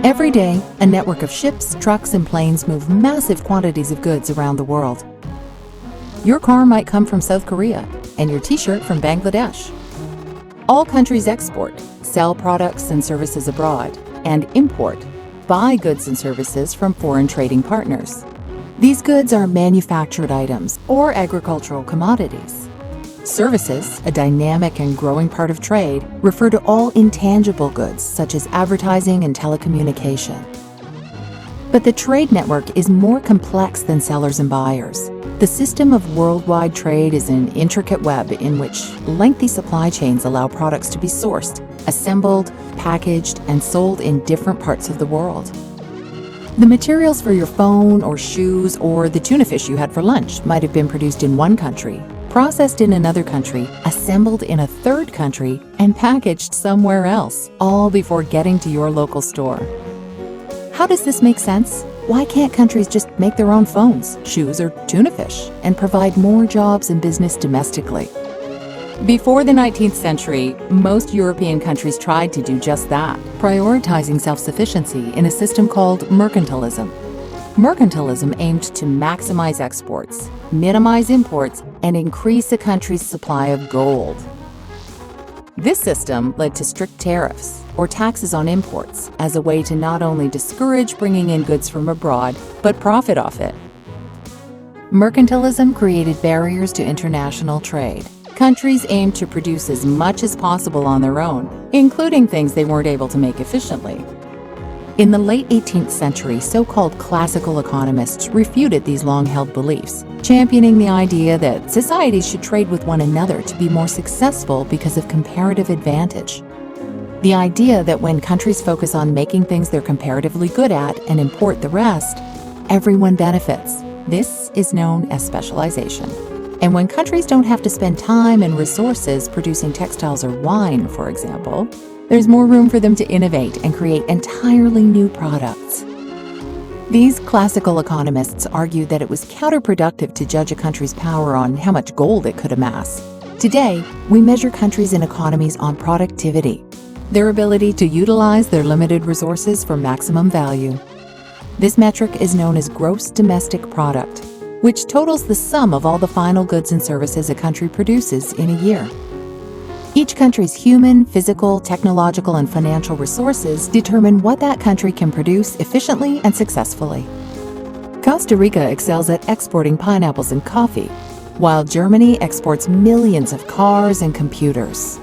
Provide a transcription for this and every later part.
Every day, a network of ships, trucks, and planes move massive quantities of goods around the world. Your car might come from South Korea and your t-shirt from Bangladesh. All countries export, sell products and services abroad, and import, buy goods and services from foreign trading partners. These goods are manufactured items or agricultural commodities. Services, a dynamic and growing part of trade, refer to all intangible goods such as advertising and telecommunication. But the trade network is more complex than sellers and buyers. The system of worldwide trade is an intricate web in which lengthy supply chains allow products to be sourced, assembled, packaged, and sold in different parts of the world. The materials for your phone or shoes or the tuna fish you had for lunch might have been produced in one country, processed in another country, assembled in a third country, and packaged somewhere else, all before getting to your local store. How does this make sense? Why can't countries just make their own phones, shoes, or tuna fish and provide more jobs and business domestically? Before the 19th century, most European countries tried to do just that, prioritizing self-sufficiency in a system called mercantilism. Mercantilism aimed to maximize exports, minimize imports, and increase a country's supply of gold. This system led to strict tariffs, or taxes on imports, as a way to not only discourage bringing in goods from abroad, but profit off it. Mercantilism created barriers to international trade. Countries aimed to produce as much as possible on their own, including things they weren't able to make efficiently. In the late 18th century, so-called classical economists refuted these long-held beliefs, championing the idea that societies should trade with one another to be more successful because of comparative advantage. The idea that when countries focus on making things they're comparatively good at and import the rest, everyone benefits. This is known as specialization. And when countries don't have to spend time and resources producing textiles or wine, for example, there's more room for them to innovate and create entirely new products. These classical economists argued that it was counterproductive to judge a country's power on how much gold it could amass. Today, we measure countries and economies on productivity, their ability to utilize their limited resources for maximum value. This metric is known as gross domestic product, which totals the sum of all the final goods and services a country produces in a year. Each country's human, physical, technological, and financial resources determine what that country can produce efficiently and successfully. Costa Rica excels at exporting pineapples and coffee, while Germany exports millions of cars and computers.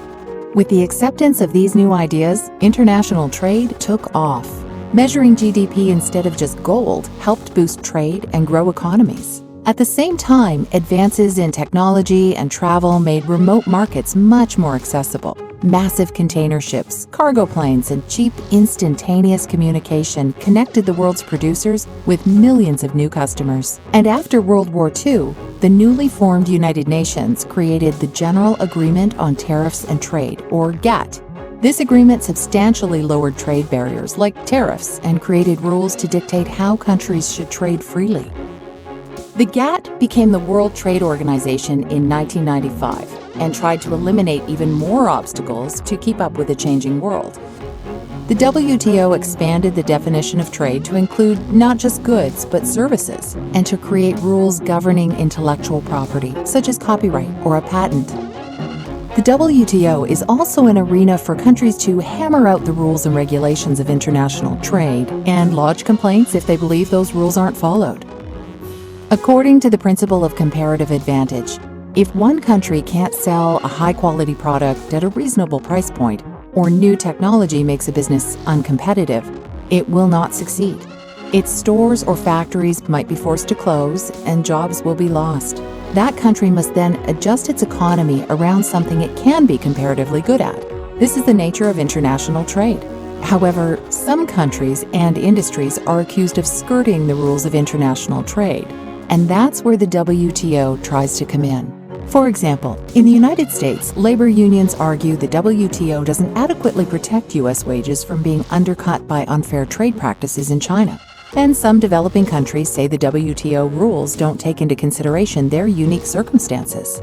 With the acceptance of these new ideas, international trade took off. Measuring GDP instead of just gold helped boost trade and grow economies. At the same time, advances in technology and travel made remote markets much more accessible. Massive container ships, cargo planes, and cheap, instantaneous communication connected the world's producers with millions of new customers. And after World War II, the newly formed United Nations created the General Agreement on Tariffs and Trade, or GATT. This agreement substantially lowered trade barriers like tariffs and created rules to dictate how countries should trade freely. The GATT became the World Trade Organization in 1995 and tried to eliminate even more obstacles to keep up with a changing world. The WTO expanded the definition of trade to include not just goods but services, and to create rules governing intellectual property, such as copyright or a patent. The WTO is also an arena for countries to hammer out the rules and regulations of international trade and lodge complaints if they believe those rules aren't followed. According to the principle of comparative advantage, if one country can't sell a high-quality product at a reasonable price point, or new technology makes a business uncompetitive, it will not succeed. Its stores or factories might be forced to close, and jobs will be lost. That country must then adjust its economy around something it can be comparatively good at. This is the nature of international trade. However, some countries and industries are accused of skirting the rules of international trade, and that's where the WTO tries to come in. For example, in the United States, labor unions argue the WTO doesn't adequately protect U.S. wages from being undercut by unfair trade practices in China. And some developing countries say the WTO rules don't take into consideration their unique circumstances.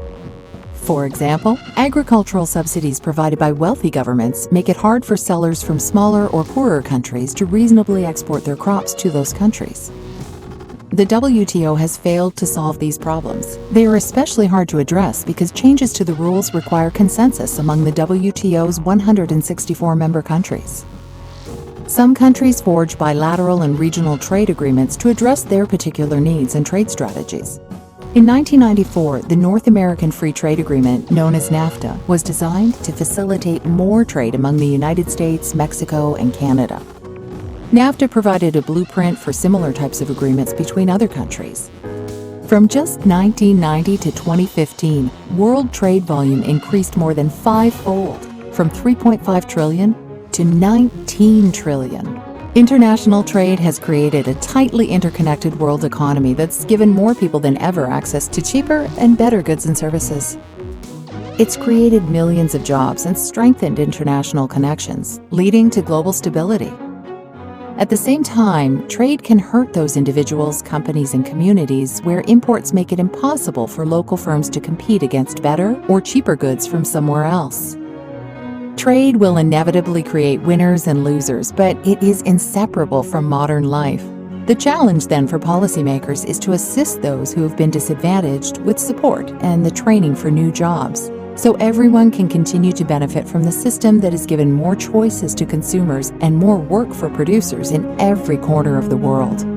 For example, agricultural subsidies provided by wealthy governments make it hard for sellers from smaller or poorer countries to reasonably export their crops to those countries. The WTO has failed to solve these problems. They are especially hard to address because changes to the rules require consensus among the WTO's 164 member countries. Some countries forge bilateral and regional trade agreements to address their particular needs and trade strategies. In 1994, the North American Free Trade Agreement, known as NAFTA, was designed to facilitate more trade among the United States, Mexico, and Canada. NAFTA provided a blueprint for similar types of agreements between other countries. From just 1990 to 2015, world trade volume increased more than five-fold, from 3.5 trillion to 19 trillion. International trade has created a tightly interconnected world economy that's given more people than ever access to cheaper and better goods and services. It's created millions of jobs and strengthened international connections, leading to global stability. At the same time, trade can hurt those individuals, companies, and communities where imports make it impossible for local firms to compete against better or cheaper goods from somewhere else. Trade will inevitably create winners and losers, but it is inseparable from modern life. The challenge then for policymakers is to assist those who have been disadvantaged with support and the training for new jobs, so everyone can continue to benefit from the system that has given more choices to consumers and more work for producers in every corner of the world.